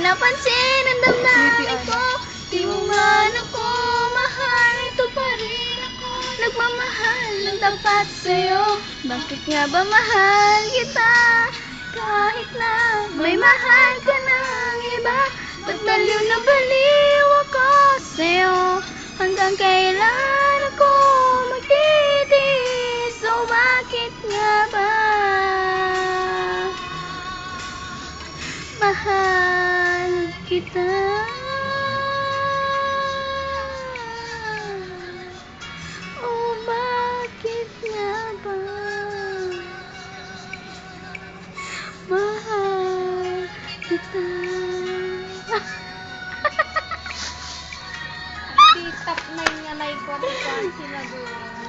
pinapansin ang damdamin ko. Di mo man ako mahal, ito pa rin ako nagmamahal ng tapat sa'yo. Bakit nga ba mahal kita? Kahit na may mahal ka ng iba, ba't baliw na baliw ako sa'yo? Hanggang kailan ako magtitiis? So bakit nga ba mahal kita? Oh, bakit nga ba mahal kita? Tap na yung nalay ko. Sila doon.